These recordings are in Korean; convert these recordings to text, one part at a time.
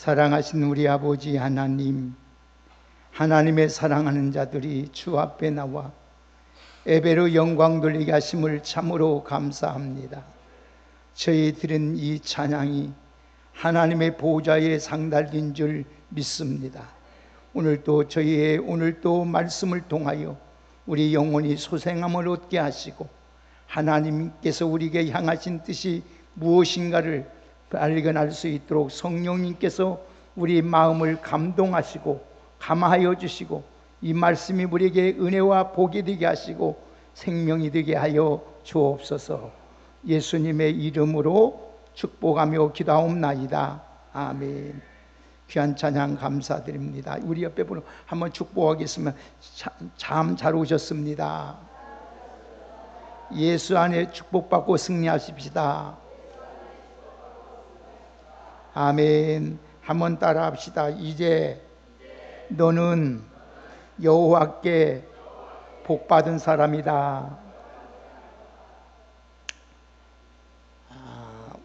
사랑하신 우리 아버지 하나님, 하나님의 사랑하는 자들이 주 앞에 나와 예배로 영광 돌리게 하심을 참으로 감사합니다. 저희들은 이 찬양이 하나님의 보좌에 상달된 줄 믿습니다. 오늘도 말씀을 통하여 우리 영혼이 소생함을 얻게 하시고 하나님께서 우리에게 향하신 뜻이 무엇인가를 발견할 수 있도록 성령님께서 우리 마음을 감동하시고 감화하여 주시고 이 말씀이 우리에게 은혜와 복이 되게 하시고 생명이 되게 하여 주옵소서. 예수님의 이름으로 축복하며 기도하옵나이다. 아멘. 귀한 찬양 감사드립니다. 우리 옆에 분을 한번 축복하겠습니다. 참 잘 오셨습니다. 예수 안에 축복받고 승리하십시다. 아멘. 한번 따라 합시다. 이제 너는 여호와께 복받은 사람이다.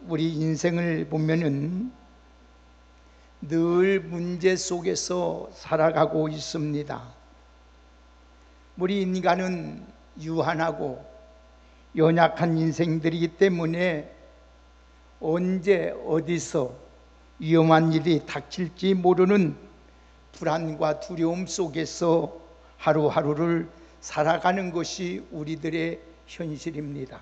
우리 인생을 보면은 늘 문제 속에서 살아가고 있습니다. 우리 인간은 유한하고 연약한 인생들이기 때문에 언제 어디서 위험한 일이 닥칠지 모르는 불안과 두려움 속에서 하루하루를 살아가는 것이 우리들의 현실입니다.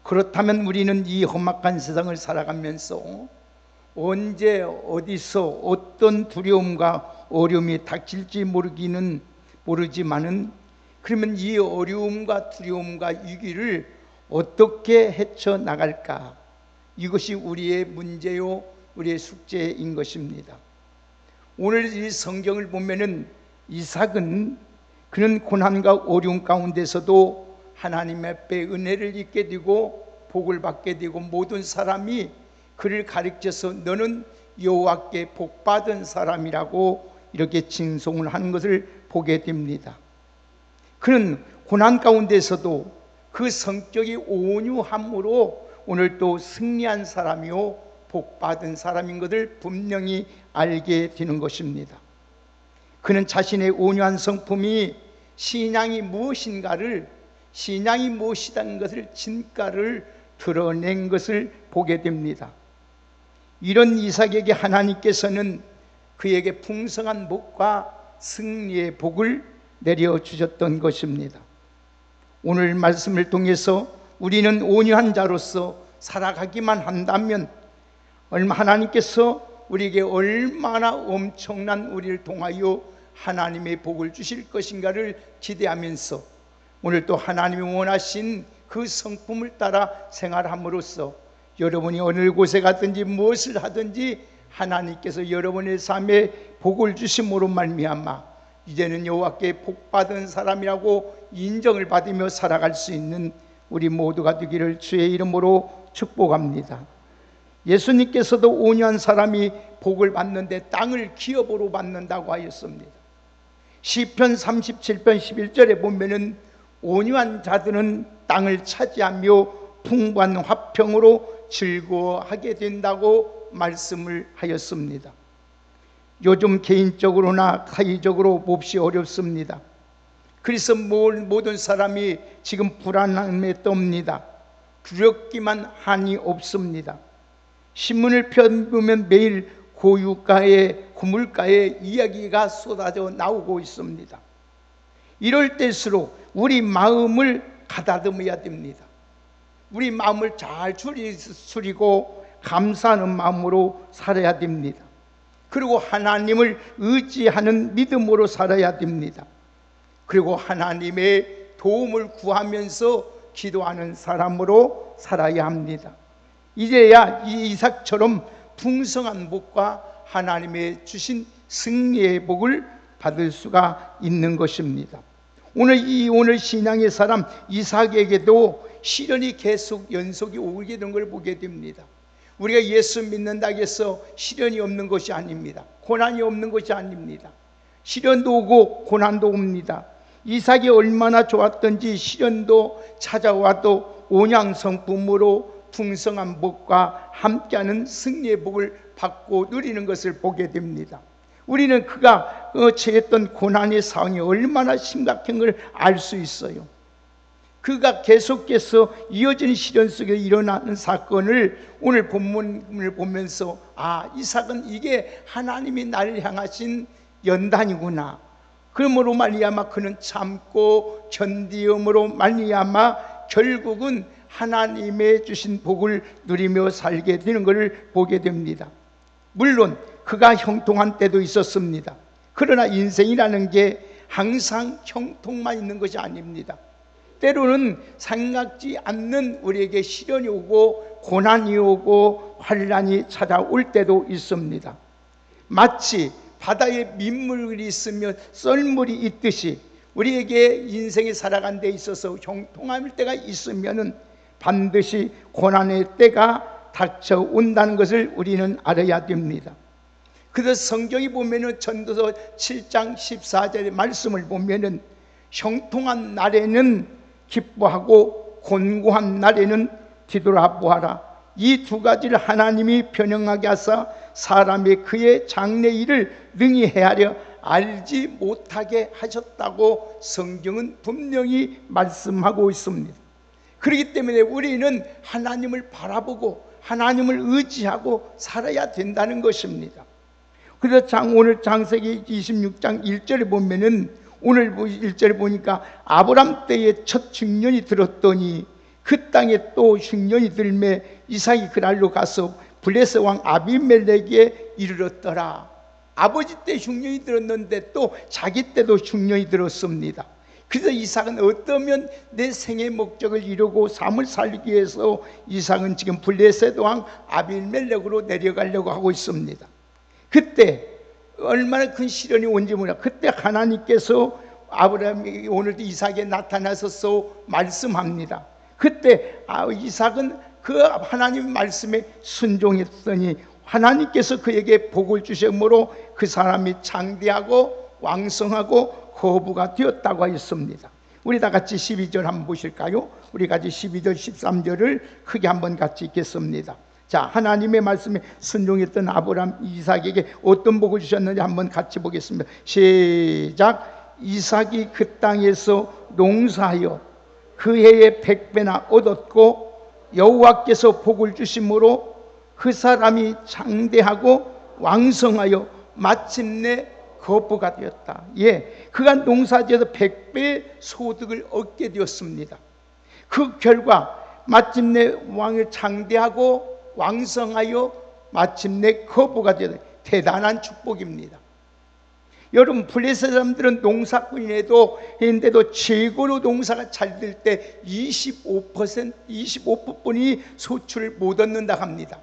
그렇다면 우리는 이 험악한 세상을 살아가면서 언제 어디서 어떤 두려움과 어려움이 닥칠지 모르지만은 그러면 이 어려움과 두려움과 위기를 어떻게 헤쳐나갈까? 이것이 우리의 문제요 우리의 숙제인 것입니다. 오늘 이 성경을 보면은 이삭은 그는 고난과 어려움 가운데서도 하나님 앞에 은혜를 입게 되고 복을 받게 되고 모든 사람이 그를 가르쳐서 너는 여호와께 복받은 사람이라고 이렇게 칭송을 하는 것을 보게 됩니다. 그는 고난 가운데서도 그 성격이 온유함으로 오늘 또 승리한 사람이요 복받은 사람인 것을 분명히 알게 되는 것입니다. 그는 자신의 온유한 성품이 신앙이 무엇이라는 것을 진가를 드러낸 것을 보게 됩니다. 이런 이삭에게 하나님께서는 그에게 풍성한 복과 승리의 복을 내려주셨던 것입니다. 오늘 말씀을 통해서 우리는 온유한 자로서 살아가기만 한다면 하나님께서 우리에게 얼마나 엄청난 우리를 통하여 하나님의 복을 주실 것인가를 기대하면서 오늘 또 하나님이 원하신 그 성품을 따라 생활함으로써 여러분이 어느 곳에 가든지 무엇을 하든지 하나님께서 여러분의 삶에 복을 주심으로 말미암아 이제는 여호와께 복받은 사람이라고 인정을 받으며 살아갈 수 있는 우리 모두가 되기를 주의 이름으로 축복합니다. 예수님께서도 온유한 사람이 복을 받는데 땅을 기업으로 받는다고 하였습니다. 시편 37편 11절에 보면은 온유한 자들은 땅을 차지하며 풍부한 화평으로 즐거워하게 된다고 말씀을 하였습니다. 요즘 개인적으로나 사회적으로 몹시 어렵습니다. 그래서 모든 사람이 지금 불안함에 떱니다. 두렵기만 한이 없습니다. 신문을 펴보면 매일 고물가의 이야기가 쏟아져 나오고 있습니다. 이럴 때일수록 우리 마음을 가다듬어야 됩니다. 우리 마음을 잘 추리고 감사하는 마음으로 살아야 됩니다. 그리고 하나님을 의지하는 믿음으로 살아야 됩니다. 그리고 하나님의 도움을 구하면서 기도하는 사람으로 살아야 합니다. 이제야 이 이삭처럼 풍성한 복과 하나님의 주신 승리의 복을 받을 수가 있는 것입니다. 오늘 신앙의 사람 이삭에게도 시련이 계속 연속이 오게 된 걸 보게 됩니다. 우리가 예수 믿는다고 해서 시련이 없는 것이 아닙니다. 고난이 없는 것이 아닙니다. 시련도 오고 고난도 옵니다. 이삭이 얼마나 좋았던지 시련도 찾아와도 온유한 성품으로 풍성한 복과 함께하는 승리의 복을 받고 누리는 것을 보게 됩니다. 우리는 그가 처했던 고난의 상황이 얼마나 심각한 걸 알 수 있어요. 그가 계속해서 이어진 시련 속에 일어나는 사건을 오늘 본문을 보면서 이삭은 이게 하나님이 나를 향하신 연단이구나. 그러므로 말미암아 그는 참고 견디음으로 말미암아 결국은 하나님의 주신 복을 누리며 살게 되는 것을 보게 됩니다. 물론 그가 형통한 때도 있었습니다. 그러나 인생이라는 게 항상 형통만 있는 것이 아닙니다. 때로는 생각지 않는 우리에게 시련이 오고 고난이 오고 환난이 찾아올 때도 있습니다. 마치 바다에 민물이 있으면 썰물이 있듯이 우리에게 인생에 살아가는 데 있어서 형통할 때가 있으면 반드시 고난의 때가 닥쳐온다는 것을 우리는 알아야 됩니다. 그래서 성경이 보면은 전도서 7장 14절의 말씀을 보면은 형통한 날에는 기뻐하고 곤고한 날에는 뒤돌아보아라. 이 두 가지를 하나님이 변형하게 하사 사람이 그의 장래 일을 능히 헤아려 알지 못하게 하셨다고 성경은 분명히 말씀하고 있습니다. 그렇기 때문에 우리는 하나님을 바라보고 하나님을 의지하고 살아야 된다는 것입니다. 그래서 오늘 창세기 26장 1절에 보면은 오늘 1절에 보니까 아브람 때에 첫 흉년이 들었더니 그 땅에 또 흉년이 들매 이삭이 그날로 가서 블레셋 왕 아비멜렉에 이르렀더라. 아버지 때 흉년이 들었는데 또 자기 때도 흉년이 들었습니다. 그래서 이삭은 어떠면 내 생의 목적을 이루고 삶을 살기 위해서 이삭은 지금 블레셋 왕 아비멜렉으로 내려가려고 하고 있습니다. 그때 얼마나 큰 시련이 온지 몰라. 그때 하나님께서 아브라함이 오늘도 이삭에 나타나셔서 말씀합니다. 그때 이삭은 그 하나님 말씀에 순종했더니 하나님께서 그에게 복을 주심으로 그 사람이 장대하고 왕성하고 거부가 되었다고 하였습니다. 우리 다 같이 12절 한번 보실까요? 우리 같이 12절 13절을 크게 한번 같이 읽겠습니다. 자, 하나님의 말씀에 순종했던 아브라함 이삭에게 어떤 복을 주셨는지 한번 같이 보겠습니다. 시작. 이삭이 그 땅에서 농사하여 그 해에 100배나 얻었고 여호와께서 복을 주심으로 그 사람이 장대하고 왕성하여 마침내 거부가 되었다. 그가 농사지어서 100배의 소득을 얻게 되었습니다. 그 결과 마침내 왕을 장대하고 왕성하여 마침내 거부가 되었다. 대단한 축복입니다. 여러분, 블레셋 사람들은 농사꾼인데도 최고로 농사가 잘 될 때 25%뿐이 소출을 못 얻는다 합니다.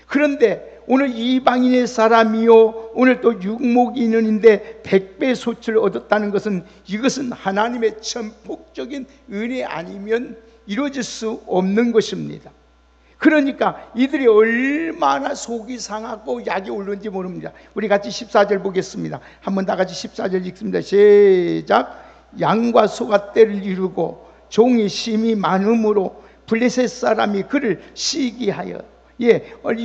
그런데 오늘 이방인의 사람이요 오늘 또 육목인원인데 100배 소출을 얻었다는 것은 이것은 하나님의 전폭적인 은혜 아니면 이루어질 수 없는 것입니다. 그러니까 이들이 얼마나 속이 상하고 약이 오르는지 모릅니다. 우리 같이 14절 보겠습니다. 한번 다 같이 14절 읽습니다. 시작. 양과 소가 떼를 이루고 종이 심이 많음으로 블레셋 사람이 그를 시기하여.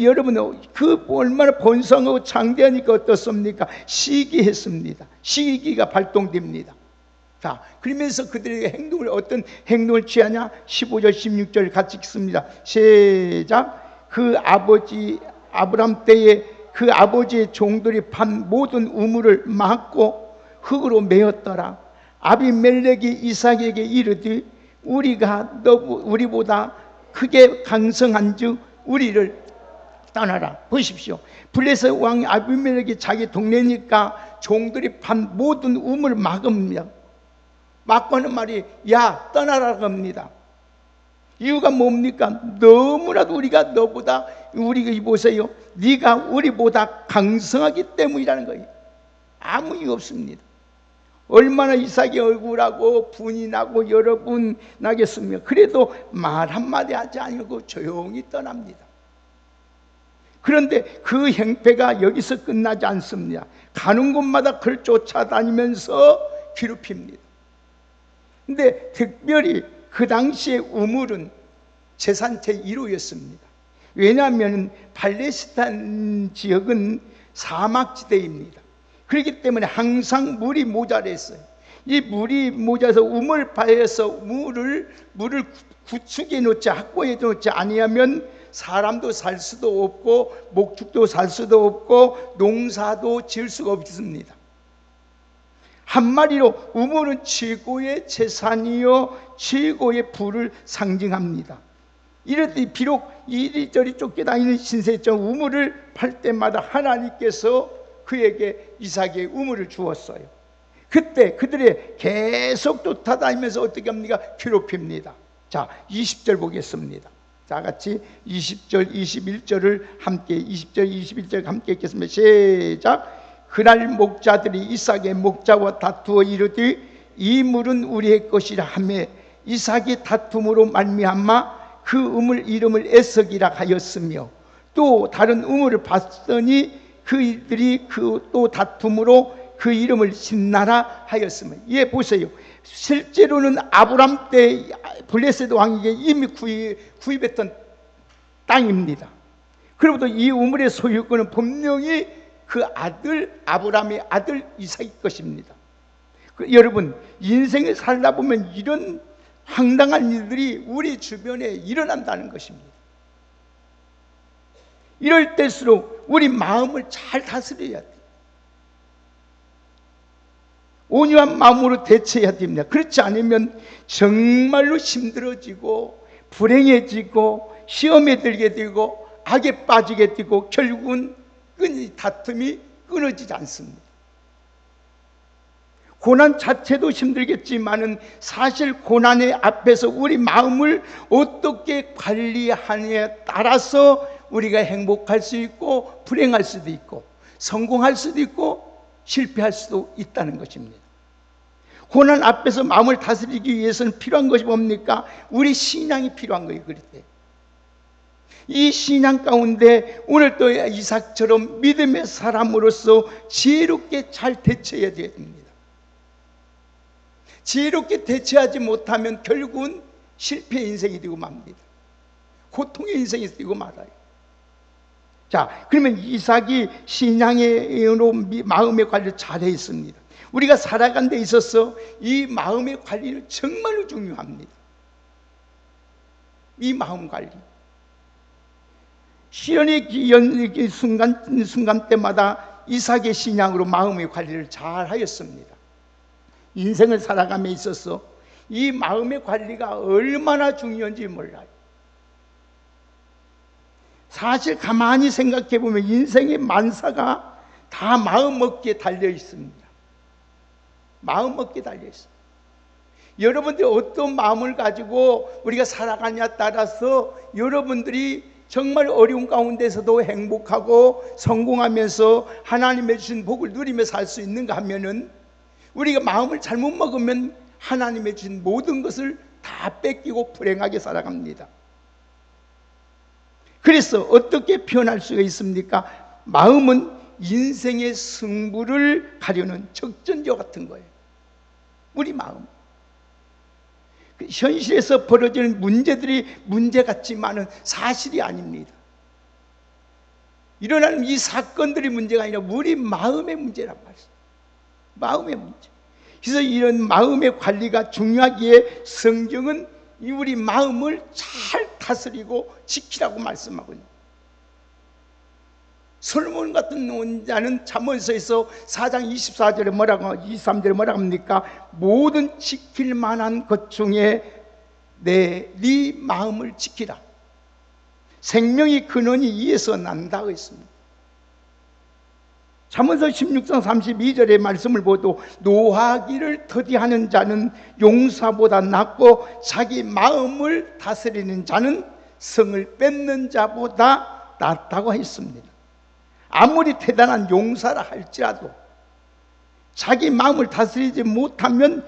여러분 그 얼마나 번성하고 장대하니까 어떻습니까? 시기했습니다. 시기가 발동됩니다. 자, 그러면서 그들에게 어떤 행동을 취하냐? 15절 16절 같이 읽습니다. 시작. 그 아버지 아브람 때에 그 아버지의 종들이 판 모든 우물을 막고 흙으로 메었더라. 아비멜렉이 이삭에게 이르되 우리보다 크게 강성한즉 우리를 떠나라. 보십시오. 블레셋 왕 아비멜렉이 자기 동네니까 종들이 판 모든 우물을 막습니다. 막고 하는 말이 떠나라고 합니다. 이유가 뭡니까? 너무나도 우리가 너보다 보세요. 네가 우리보다 강성하기 때문이라는 거예요. 아무 이유 없습니다. 얼마나 이삭이 억울하고 분이 나고 여러분 나겠습니까? 그래도 말 한마디 하지 않고 조용히 떠납니다. 그런데 그 행패가 여기서 끝나지 않습니다. 가는 곳마다 그를 쫓아다니면서 괴롭힙니다. 근데 특별히 그 당시의 우물은 재산 제1호였습니다. 왜냐하면 팔레스타인 지역은 사막지대입니다. 그렇기 때문에 항상 물이 모자랐어요. 이 물이 모자라서 우물 파에서 물을 구축해 놓지, 확보해 놓지 아니하면 사람도 살 수도 없고 목축도 살 수도 없고 농사도 지을 수가 없습니다. 한마디로 우물은 최고의 재산이요 최고의 부를 상징합니다. 이럴 때 비록 이리저리 쫓겨다니는 신세적 우물을 팔 때마다 하나님께서 그에게 이삭의 우물을 주었어요. 그때 그들의 계속 쫓아다니면서 어떻게 합니까? 괴롭힙니다. 자, 20절 보겠습니다. 자, 같이 20절 21절을 함께 20절 21절 함께 읽겠습니다. 시작. 그날 목자들이 이삭의 목자와 다투어 이르되 이 물은 우리의 것이라 하며 이삭이 다툼으로 말미암아 그 우물 이름을 에석이라 하였으며 또 다른 우물을 봤더니 그들이 또 다툼으로 그 이름을 신나라 하였으며. 예, 보세요. 실제로는 아브람 때 블레셋 왕에게 이미 구입했던 땅입니다. 그리고도 이 우물의 소유권은 분명히 그 아들 아브람의 아들 이삭의 것입니다. 여러분, 인생을 살다 보면 이런 황당한 일들이 우리 주변에 일어난다는 것입니다. 이럴 때일수록 우리 마음을 잘 다스려야 돼요. 온유한 마음으로 대처해야 됩니다. 그렇지 않으면 정말로 힘들어지고 불행해지고 시험에 들게 되고 악에 빠지게 되고 결국은 다툼이 끊어지지 않습니다. 고난 자체도 힘들겠지만은 사실 고난의 앞에서 우리 마음을 어떻게 관리하느냐에 따라서 우리가 행복할 수 있고 불행할 수도 있고 성공할 수도 있고 실패할 수도 있다는 것입니다. 고난 앞에서 마음을 다스리기 위해서는 필요한 것이 뭡니까? 우리 신앙이 필요한 거예요. 그럴 때 이 신앙 가운데 오늘 또 이삭처럼 믿음의 사람으로서 지혜롭게 잘 대처해야 됩니다. 지혜롭게 대처하지 못하면 결국은 실패의 인생이 되고 맙니다. 고통의 인생이 되고 말아요. 자, 그러면 이삭이 신앙으로 마음의 관리를 잘해 있습니다. 우리가 살아가는 데 있어서 이 마음의 관리는 정말로 중요합니다. 이 마음 관리. 시련의 순간 때마다 이삭의 신앙으로 마음의 관리를 잘 하였습니다. 인생을 살아감에 있어서 이 마음의 관리가 얼마나 중요한지 몰라요. 사실 가만히 생각해 보면 인생의 만사가 다 마음먹기에 달려 있습니다. 마음먹기에 달려 있습니다. 여러분들이 어떤 마음을 가지고 우리가 살아가냐에 따라서 여러분들이 정말 어려운 가운데서도 행복하고 성공하면서 하나님의 주신 복을 누리며 살 수 있는가 하면은 우리가 마음을 잘못 먹으면 하나님의 주신 모든 것을 다 뺏기고 불행하게 살아갑니다. 그래서 어떻게 표현할 수가 있습니까? 마음은 인생의 승부를 가려는 적전조 같은 거예요. 우리 마음. 현실에서 벌어지는 문제들이 문제 같지만은 사실이 아닙니다. 일어나는 이 사건들이 문제가 아니라 우리 마음의 문제란 말이에요. 마음의 문제. 그래서 이런 마음의 관리가 중요하기에 성경은 우리 마음을 잘 다스리고 지키라고 말씀하거든요. 솔몬 같은 원자는 잠언서에서 4장 24절에 뭐라고 23절에 뭐라고 합니까? 모든 지킬 만한 것 중에 네 마음을 지키라. 생명의 근원이 이에서 난다고 했습니다. 잠언서 16장 32절의 말씀을 보도 노하기를 더디하는 자는 용사보다 낫고 자기 마음을 다스리는 자는 성을 뺏는 자보다 낫다고 했습니다. 아무리 대단한 용사라 할지라도 자기 마음을 다스리지 못하면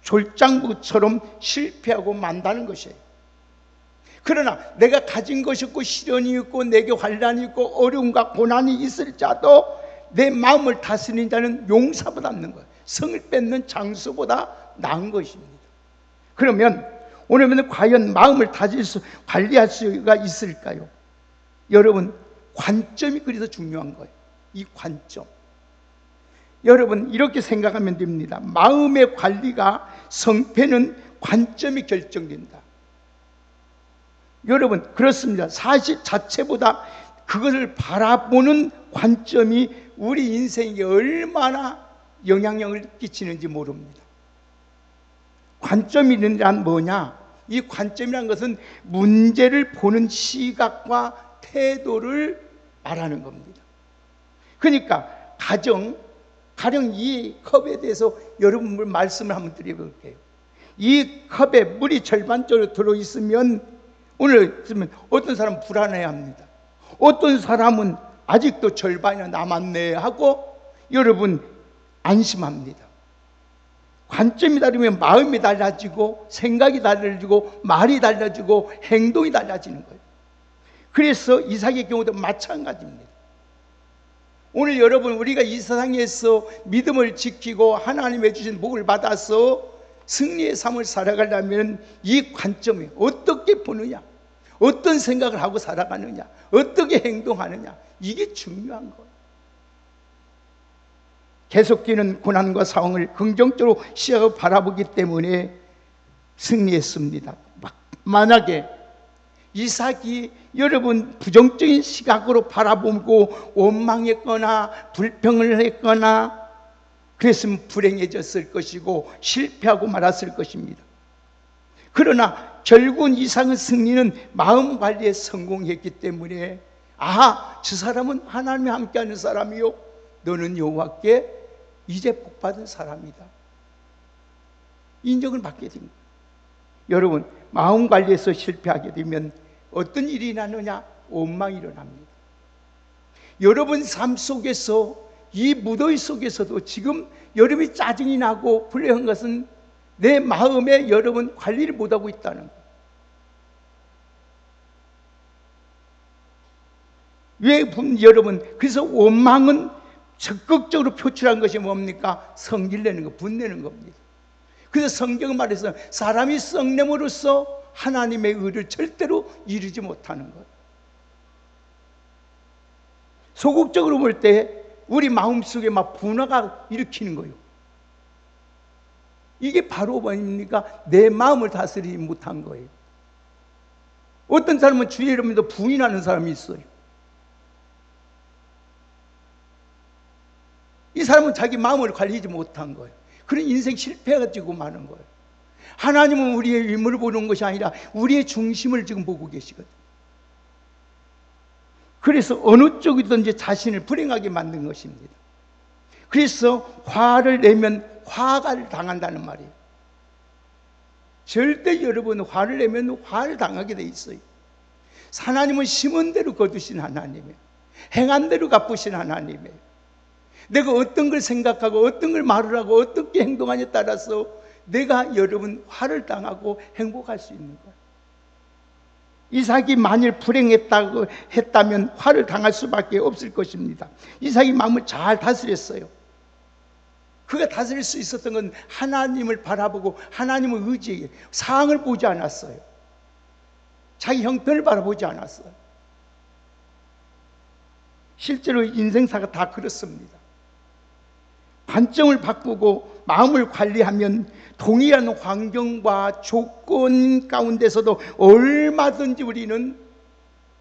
졸장부처럼 실패하고 만다는 것이에요. 그러나 내가 가진 것이 있고 시련이 있고 내게 환난이 있고 어려움과 고난이 있을지라도 내 마음을 다스리는 자는 용사보다 낫는 거예요. 성을 뺏는 장수보다 나은 것입니다. 그러면 오늘은 과연 마음을 관리할 수가 있을까요? 여러분, 관점이 그래서 중요한 거예요. 이 관점. 여러분, 이렇게 생각하면 됩니다. 마음의 관리가 성패는 관점이 결정된다. 여러분, 그렇습니다. 사실 자체보다 그것을 바라보는 관점이 우리 인생에 얼마나 영향력을 끼치는지 모릅니다. 관점이란 뭐냐? 이 관점이란 것은 문제를 보는 시각과 태도를 말하는 겁니다. 그러니까 가령 이 컵에 대해서 여러분 말씀을 한번 드려볼게요. 이 컵에 물이 절반적으로 들어있으면 오늘 어떤 사람은 불안해합니다. 어떤 사람은 아직도 절반이나 남았네 하고 여러분 안심합니다. 관점이 다르면 마음이 달라지고 생각이 달라지고 말이 달라지고 행동이 달라지는 거예요. 그래서 이삭의 경우도 마찬가지입니다. 오늘 여러분, 우리가 이 세상에서 믿음을 지키고 하나님의 주신 복을 받아서 승리의 삶을 살아가려면 이 관점이 어떻게 보느냐, 어떤 생각을 하고 살아가느냐, 어떻게 행동하느냐, 이게 중요한 거예요. 계속되는 고난과 상황을 긍정적으로 시각을 바라보기 때문에 승리했습니다. 만약에 이삭이 여러분 부정적인 시각으로 바라보고 원망했거나 불평을 했거나 그랬으면 불행해졌을 것이고 실패하고 말았을 것입니다. 그러나 결국은 이삭의 승리는 마음 관리에 성공했기 때문에 저 사람은 하나님이 함께하는 사람이요, 너는 여호와께 이제 복받은 사람이다, 인정을 받게 된 거예요. 여러분, 마음 관리에서 실패하게 되면 어떤 일이 일어나느냐? 원망이 일어납니다. 여러분 삶 속에서, 이 무더위 속에서도 지금 여러분이 짜증이 나고 불행한 것은 내 마음에 여러분 관리를 못하고 있다는 거예요. 왜 여러분, 그래서 원망은 적극적으로 표출한 것이 뭡니까? 성질 내는 거, 분내는 겁니다. 그래서 성경은 말해서 사람이 썩냄으로써 하나님의 의를 절대로 이루지 못하는 것. 소극적으로 볼 때 우리 마음속에 막 분화가 일으키는 거예요. 이게 바로 뭡니까? 내 마음을 다스리지 못한 거예요. 어떤 사람은 주의 이름에도 부인하는 사람이 있어요. 이 사람은 자기 마음을 관리하지 못한 거예요. 그런 인생 실패해가지고 마는 거예요. 하나님은 우리의 의무를 보는 것이 아니라 우리의 중심을 지금 보고 계시거든요. 그래서 어느 쪽이든지 자신을 불행하게 만든 것입니다. 그래서 화를 내면 화가 당한다는 말이에요. 절대 여러분 화를 내면 화를 당하게 돼 있어요. 하나님은 심은 대로 거두신 하나님이에요. 행한 대로 갚으신 하나님이에요. 내가 어떤 걸 생각하고 어떤 걸 말을 하고 어떻게 행동하냐에 따라서 내가 여러분 화를 당하고 행복할 수 있는 거예요. 이삭이 만일 불행했다고 했다면 화를 당할 수밖에 없을 것입니다. 이삭이 마음을 잘 다스렸어요. 그가 다스릴 수 있었던 건 하나님을 바라보고 하나님을 의지해 상황을 보지 않았어요. 자기 형편을 바라보지 않았어요. 실제로 인생사가 다 그렇습니다. 관점을 바꾸고 마음을 관리하면 동일한 환경과 조건 가운데서도 얼마든지 우리는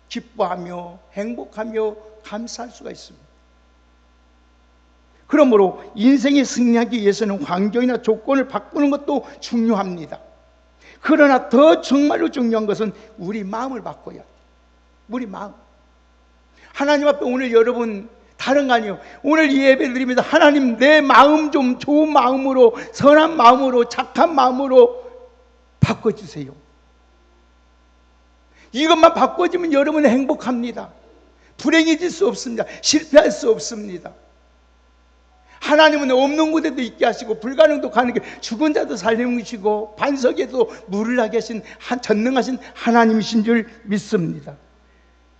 기뻐하며 행복하며 감사할 수가 있습니다. 그러므로 인생에 승리하기 위해서는 환경이나 조건을 바꾸는 것도 중요합니다. 그러나 더 정말로 중요한 것은 우리 마음을 바꿔야 돼요. 우리 마음. 하나님 앞에 오늘 여러분 다른 거 아니에요. 오늘 이 예배 드립니다. 하나님, 내 마음 좀 좋은 마음으로, 선한 마음으로, 착한 마음으로 바꿔주세요. 이것만 바꿔주면 여러분은 행복합니다. 불행해질 수 없습니다. 실패할 수 없습니다. 하나님은 없는 곳에도 있게 하시고 불가능도 가는 게 죽은 자도 살리시고 반석에도 물을 나게 하신 전능하신 하나님이신 줄 믿습니다.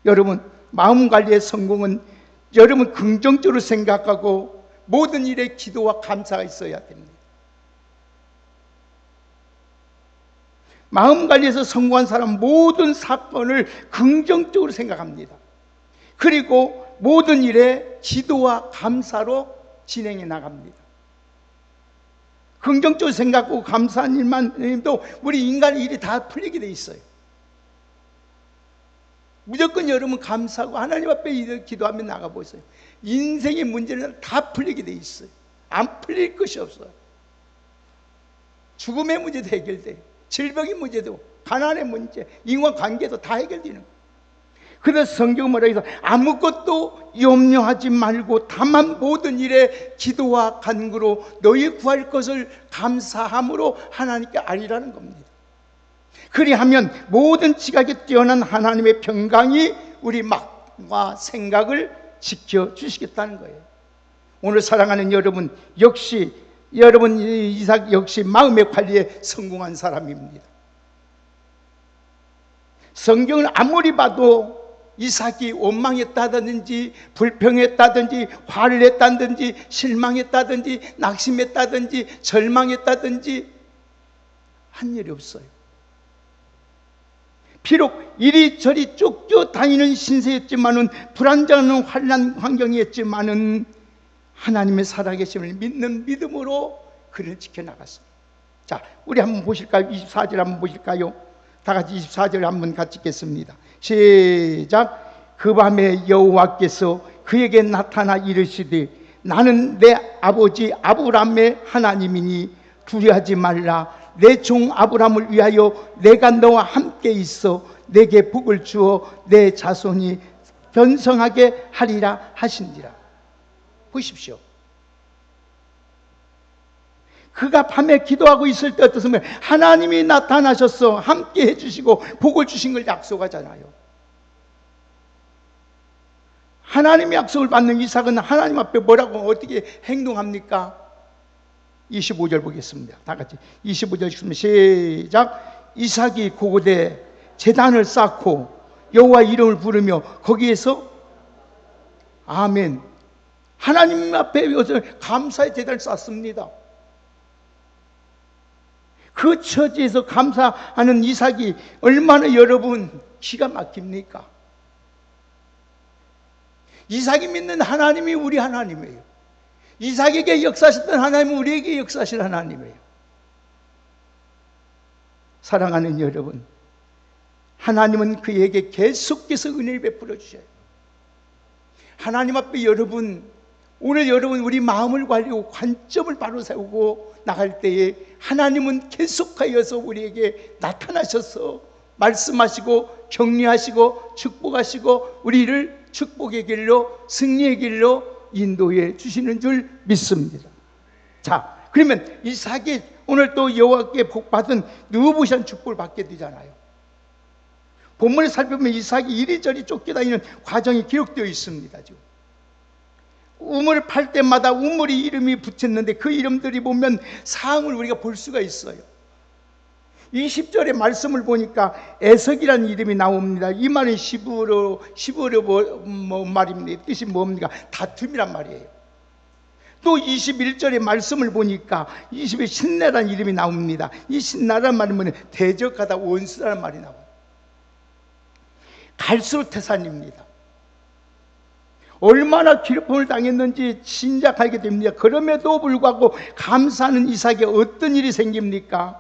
여러분, 마음 관리의 성공은 여러분 긍정적으로 생각하고 모든 일에 기도와 감사가 있어야 됩니다. 마음 관리에서 성공한 사람 모든 사건을 긍정적으로 생각합니다. 그리고 모든 일에 기도와 감사로 진행해 나갑니다. 긍정적으로 생각하고 감사한 일만 해도 우리 인간의 일이 다 풀리게 돼 있어요. 무조건 여러분 감사하고 하나님 앞에 기도하며 나가보세요. 인생의 문제는 다 풀리게 돼 있어요. 안 풀릴 것이 없어요. 죽음의 문제도 해결돼요. 질병의 문제도, 가난의 문제, 인간관계도 다 해결되는 거예요. 그래서 성경은 뭐라 해서 아무것도 염려하지 말고 다만 모든 일에 기도와 간구로 너희 구할 것을 감사함으로 하나님께 아리라는 겁니다. 그리하면 모든 지각에 뛰어난 하나님의 평강이 우리 마음과 생각을 지켜주시겠다는 거예요. 오늘 사랑하는 여러분, 역시 여러분 이삭 역시 마음의 관리에 성공한 사람입니다. 성경을 아무리 봐도 이삭이 원망했다든지 불평했다든지 화를 냈다든지 실망했다든지 낙심했다든지 절망했다든지 한 일이 없어요. 비록 이리저리 쫓겨다니는 신세였지만은 불안정한 환난 환경이었지만은 하나님의 살아계심을 믿는 믿음으로 그를 지켜나갔습니다. 자, 우리 한번 보실까요? 24절 한번 보실까요? 다 같이 24절 한번 같이 읽겠습니다. 시작. 그 밤에 여호와께서 그에게 나타나 이르시되 나는 내 아버지 아브라함의 하나님이니 두려워하지 말라. 내 종 아브라함을 위하여 내가 너와 함께 있어 내게 복을 주어 내 자손이 번성하게 하리라 하신지라. 보십시오. 그가 밤에 기도하고 있을 때 어떻습니까? 하나님이 나타나셔서 함께 해주시고 복을 주신 걸 약속하잖아요. 하나님의 약속을 받는 이삭은 하나님 앞에 뭐라고 어떻게 행동합니까? 25절 보겠습니다. 다 같이 25절 읽습니다. 시작. 이삭이 고고대 제단을 쌓고 여호와 이름을 부르며 거기에서 아멘. 하나님 앞에 감사의 제단을 쌓습니다. 그 처지에서 감사하는 이삭이 얼마나 여러분 기가 막힙니까? 이삭이 믿는 하나님이 우리 하나님이에요. 이삭에게 역사하셨던 하나님은 우리에게 역사하실 하나님이에요. 사랑하는 여러분, 하나님은 그에게 계속해서 은혜를 베풀어 주셔요. 하나님 앞에 여러분, 오늘 여러분 우리 마음을 관리하고 관점을 바로 세우고 나갈 때에 하나님은 계속하여서 우리에게 나타나셔서 말씀하시고 격려하시고 축복하시고 우리를 축복의 길로 승리의 길로 인도해 주시는 줄 믿습니다. 자, 그러면 이삭이 오늘 또 여호와께 복받은 느부시한 축복을 받게 되잖아요. 본문을 살펴보면 이삭이 이리저리 쫓겨다니는 과정이 기록되어 있습니다. 지금 우물을 팔 때마다 우물이 이름이 붙였는데 그 이름들이 보면 상을 우리가 볼 수가 있어요. 20절의 말씀을 보니까 에석이라는 이름이 나옵니다. 이 말은 시브로 말입니다. 뜻이 뭡니까? 다툼이란 말이에요. 또 21절의 말씀을 보니까 20에 신내라는 이름이 나옵니다. 이 신나라는 말은 뭐냐? 대적하다, 원수라는 말이 나와요. 갈수록 태산입니다. 얼마나 기름을 당했는지 짐작하게 됩니다. 그럼에도 불구하고 감사하는 이삭에 어떤 일이 생깁니까?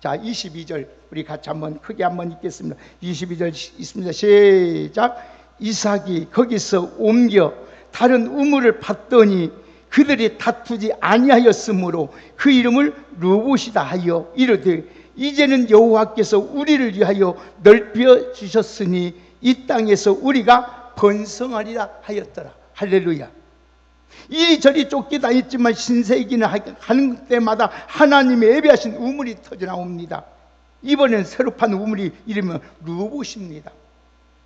자, 22절 우리 같이 한번 크게 한번 읽겠습니다. 22절 있습니다. 시작. 이삭이 거기서 옮겨 다른 우물을 팠더니 그들이 다투지 아니하였으므로 그 이름을 르봇이다 하여 이르되 이제는 여호와께서 우리를 위하여 넓혀 주셨으니 이 땅에서 우리가 번성하리라 하였더라. 할렐루야. 이리저리 쫓기다녔지만 신세기는 하는 때마다 하나님의 예비하신 우물이 터져나옵니다. 이번엔 새로 판 우물이 이름은 르봇입니다.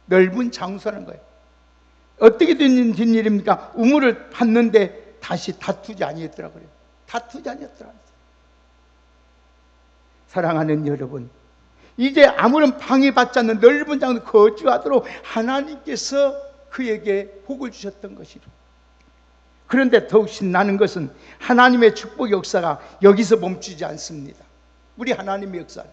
넓은 장소라는 거예요. 어떻게 된 일입니까? 우물을 팠는데 다시 다투지 아니었더라고요. 다투지 아니었더라. 사랑하는 여러분, 이제 아무런 방해받지 않는 넓은 장소에 거주하도록 하나님께서 그에게 복을 주셨던 것이로. 그런데 더욱 신나는 것은 하나님의 축복 역사가 여기서 멈추지 않습니다. 우리 하나님의 역사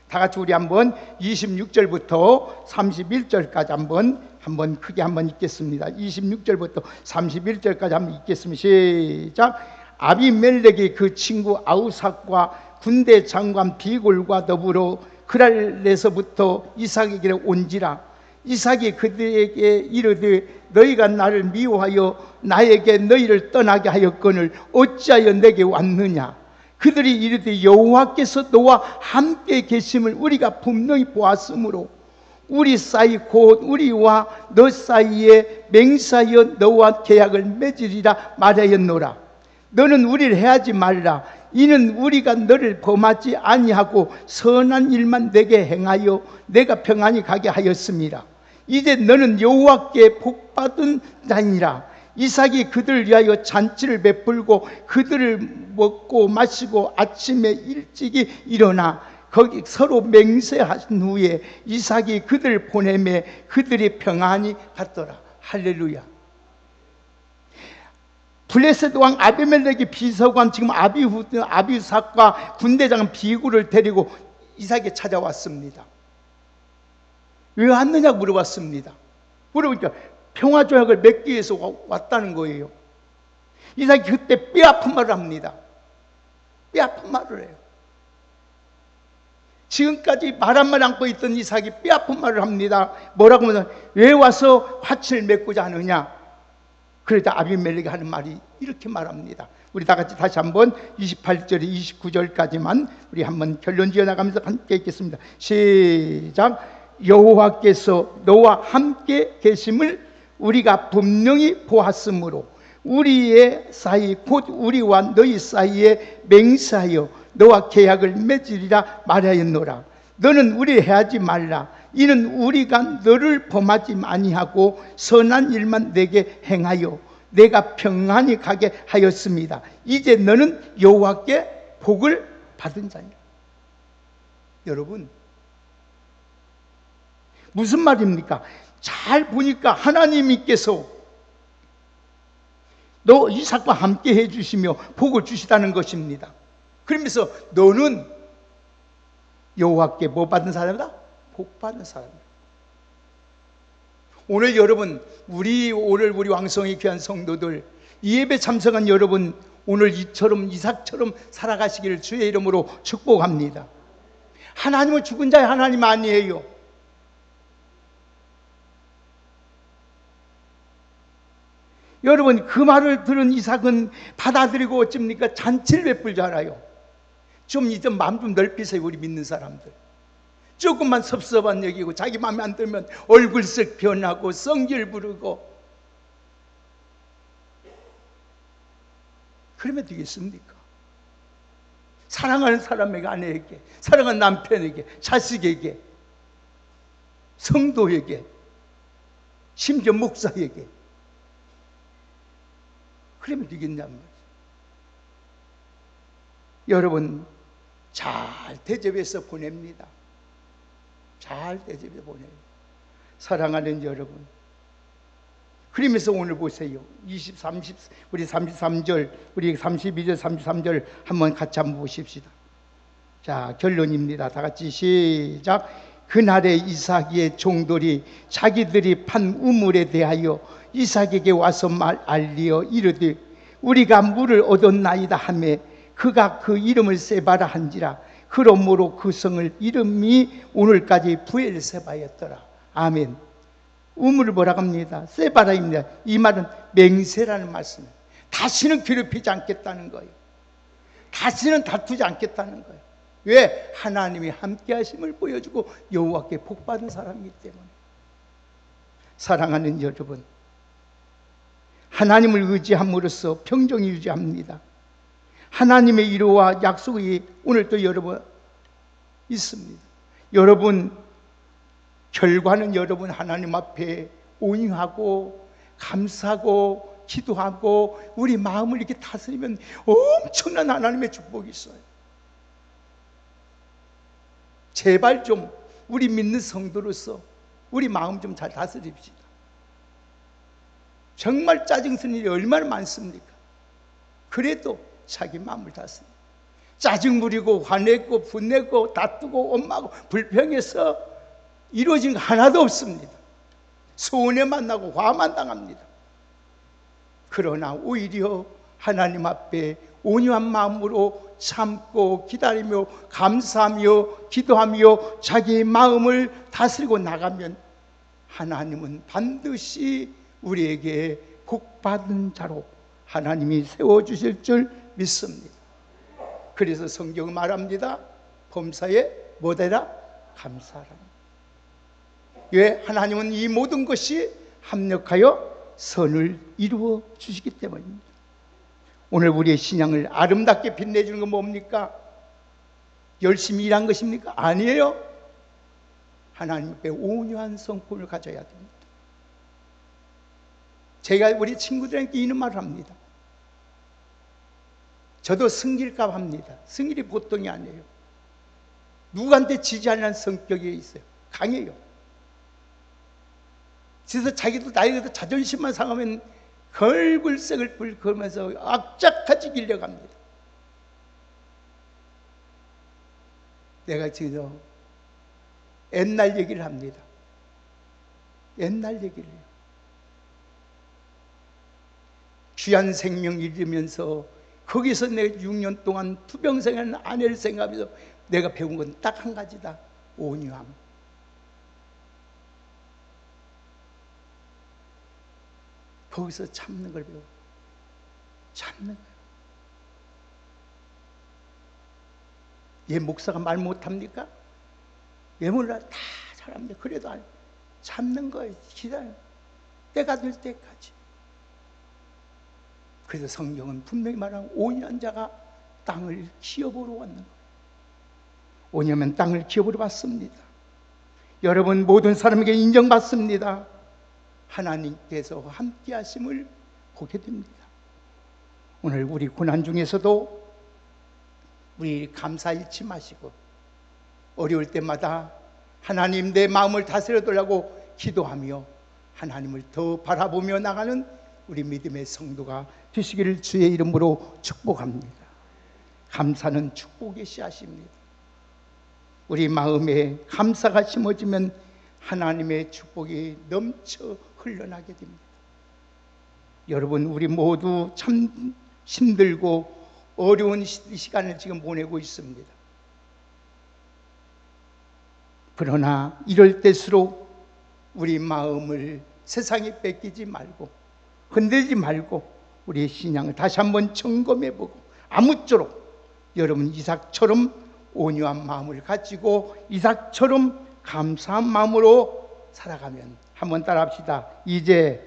다 같이 우리 한번 26절부터 31절까지 한번 크게 한번 읽겠습니다. 26절부터 31절까지 한번 읽겠습니다. 시작. 아비멜렉이 그 친구 아우삭과 군대 장관 비골과 더불어 그랄에서부터 이삭에게 온지라. 이삭이 그들에게 이르되 너희가 나를 미워하여 나에게 너희를 떠나게 하였거늘 어찌하여 내게 왔느냐. 그들이 이르되 여호와께서 너와 함께 계심을 우리가 분명히 보았으므로 우리 사이 곧 우리와 너 사이에 맹세하여 너와 계약을 맺으리라 말하였노라. 너는 우리를 해하지 말라. 이는 우리가 너를 범하지 아니하고 선한 일만 내게 행하여 내가 평안히 가게 하였습니다. 이제 너는 여호와께 복받은 자니라. 이삭이 그들을 위하여 잔치를 베풀고 그들을 먹고 마시고 아침에 일찍이 일어나 거기 서로 맹세한 후에 이삭이 그들을 보내매 그들이 평안히 갔더라. 할렐루야. 블레셋 왕 아비멜렉이 비서관 지금 아비삭과 군대장 비굴을 데리고 이삭이 찾아왔습니다. 왜 왔느냐고 물어봤습니다. 물어보니까 평화조약을 맺기 위해서 왔다는 거예요. 이삭이 그때 뼈아픈 말을 합니다. 뼈아픈 말을 해요. 지금까지 말 한마디 안고 있던 이삭이 뼈아픈 말을 합니다. 뭐라고 하면 왜 와서 화친을 맺고자 하느냐. 그러자 아비멜렉이 하는 말이 이렇게 말합니다. 우리 다 같이 다시 한번 28절 29절까지만 우리 한번 결론 지어 나가면서 함께 읽겠습니다. 시작. 여호와께서 너와 함께 계심을 우리가 분명히 보았으므로 우리의 사이 곧 우리와 너희 사이에 맹세하여 너와 계약을 맺으리라 말하였노라. 너는 우리를 해하지 말라. 이는 우리가 너를 범하지 아니하고 선한 일만 내게 행하여 내가 평안히 가게 하였습니다. 이제 너는 여호와께 복을 받은 자니라. 여러분, 무슨 말입니까? 잘 보니까 하나님께서 너 이삭과 함께 해주시며 복을 주시다는 것입니다. 그러면서 너는 여호와께 뭐 받은 사람이다? 복 받는 사람이다. 오늘 여러분, 우리 왕성이 귀한 성도들, 이 예배 참석한 여러분, 오늘 이삭처럼 살아가시기를 주의 이름으로 축복합니다. 하나님은 죽은 자의 하나님 아니에요. 여러분, 그 말을 들은 이삭은 받아들이고 어쩝니까? 잔치를 베풀 줄 알아요. 좀 이제 마음 좀 넓히세요. 우리 믿는 사람들 조금만 섭섭한 얘기고 자기 마음에 안 들면 얼굴색 변하고 성질 부르고 그러면 되겠습니까? 사랑하는 사람에게, 아내에게, 사랑하는 남편에게, 자식에게, 성도에게, 심지어 목사에게 그러면 되겠냔 말이에요. 여러분, 잘 대접해서 보냅니다. 잘 대접해서 보내요. 사랑하는 여러분, 그러면서 오늘 보세요. 우리 33절, 우리 32절, 33절 한번 같이 한번 보십시다. 자, 결론입니다. 다 같이 시작. 그날에 이삭의 종들이 자기들이 판 우물에 대하여 이삭에게 와서 알리어 이르되 우리가 물을 얻었나이다 하며 그가 그 이름을 세바라 한지라. 그러므로 그 성을 이름이 오늘까지 부엘세바였더라. 아멘. 우물을 뭐라고 합니다? 세바라입니다. 이 말은 맹세라는 말씀이에요. 다시는 괴롭히지 않겠다는 거예요. 다시는 다투지 않겠다는 거예요. 왜? 하나님이 함께 하심을 보여주고 여호와께 복받은 사람이기 때문에. 사랑하는 여러분, 하나님을 의지함으로써 평정이 유지합니다. 하나님의 위로와 약속이 오늘도 여러분 있습니다. 여러분, 결과는 여러분 하나님 앞에 온유하고 감사하고 기도하고 우리 마음을 이렇게 다스리면 엄청난 하나님의 축복이 있어요. 제발 좀 우리 믿는 성도로서 우리 마음 좀 잘 다스립시다. 정말 짜증스러운 일이 얼마나 많습니까? 그래도 자기 마음을 다스립니다. 짜증 부리고 화내고 분내고 다투고 엄마고 불평해서 이루어진 거 하나도 없습니다. 소원에만 나고 화만 당합니다. 그러나 오히려 하나님 앞에 온유한 마음으로 참고 기다리며 감사하며 기도하며 자기의 마음을 다스리고 나가면 하나님은 반드시 우리에게 복받은 자로 하나님이 세워주실 줄 믿습니다. 그래서 성경은 말합니다. 범사에 뭐되라? 감사하라. 왜? 하나님은 이 모든 것이 합력하여 선을 이루어 주시기 때문입니다. 오늘 우리의 신앙을 아름답게 빛내주는 건 뭡니까? 열심히 일한 것입니까? 아니에요. 하나님 앞에 온유한 성품을 가져야 됩니다. 제가 우리 친구들에게 이런 말을 합니다. 저도 승질값 합니다. 승질이 보통이 아니에요. 누구한테 지지 않는 성격이 있어요. 강해요. 그래서 자기도 나이도 자존심만 상하면 걸굴색을 붉으면서 악착같이 길려갑니다. 내가 지금 옛날 얘기를 합니다. 옛날 얘기를 해요. 귀한 생명 잃으면서 거기서 내가 6년 동안 투병생활하는 아내를 생각하면서 내가 배운 건 딱 한 가지다. 온유함. 거기서 참는 걸 배워. 참는 거예요. 얘 목사가 말 못합니까? 왜 몰라? 다 잘합니다. 그래도 참는 거예요. 기다려. 때가 될 때까지. 그래서 성경은 분명히 말하는 온유한 자가 땅을 기업으로 얻는 거예요. 온유하면 땅을 기업으로 받습니다. 여러분 모든 사람에게 인정받습니다. 하나님께서 함께 하심을 보게 됩니다. 오늘 우리 고난 중에서도 우리 감사 잃지 마시고 어려울 때마다 하나님 내 마음을 다스려 달라고 기도하며 하나님을 더 바라보며 나가는 우리 믿음의 성도가 되시기를 주의 이름으로 축복합니다. 감사는 축복의 씨앗입니다. 우리 마음에 감사가 심어지면 하나님의 축복이 넘쳐 흘러나게 됩니다. 여러분 우리 모두 참 힘들고 어려운 시간을 지금 보내고 있습니다. 그러나 이럴 때일수록 우리 마음을 세상에 뺏기지 말고 흔들지 말고 우리의 신앙을 다시 한번 점검해보고 아무쪼록 여러분 이삭처럼 온유한 마음을 가지고 이삭처럼 감사한 마음으로 살아가면 한번 따라합시다. 이제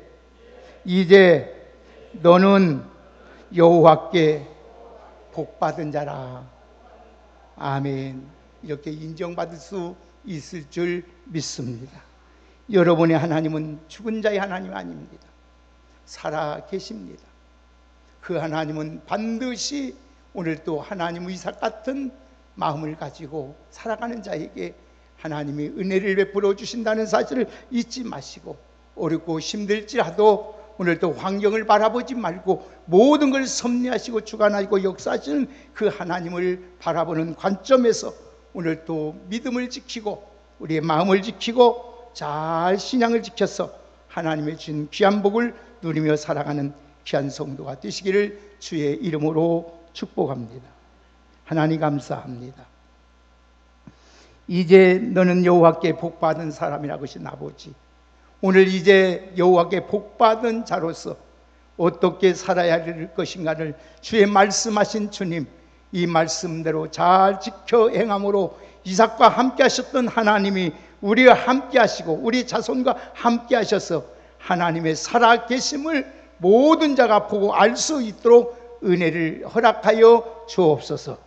너는 여호와께 복받은 자라. 아멘. 이렇게 인정받을 수 있을 줄 믿습니다. 여러분의 하나님은 죽은 자의 하나님 아닙니다. 살아 계십니다. 그 하나님은 반드시 오늘 또 하나님 이삭 같은 마음을 가지고 살아가는 자에게 하나님이 은혜를 베풀어 주신다는 사실을 잊지 마시고 어렵고 힘들지라도 오늘도 환경을 바라보지 말고 모든 걸 섭리하시고 주관하시고 역사하시는 그 하나님을 바라보는 관점에서 오늘도 믿음을 지키고 우리의 마음을 지키고 잘 신앙을 지켜서 하나님의 준 귀한 복을 누리며 살아가는 귀한 성도가 되시기를 주의 이름으로 축복합니다. 하나님 감사합니다. 이제 너는 여호와께 복받은 사람이라고 하신 아버지, 오늘 이제 여호와께 복받은 자로서 어떻게 살아야 할 것인가를 주의 말씀하신 주님, 이 말씀대로 잘 지켜 행함으로 이삭과 함께 하셨던 하나님이 우리와 함께 하시고 우리 자손과 함께 하셔서 하나님의 살아계심을 모든 자가 보고 알 수 있도록 은혜를 허락하여 주옵소서.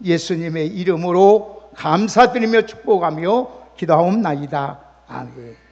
예수님의 이름으로 감사드리며 축복하며 기도하옵나이다. 아멘.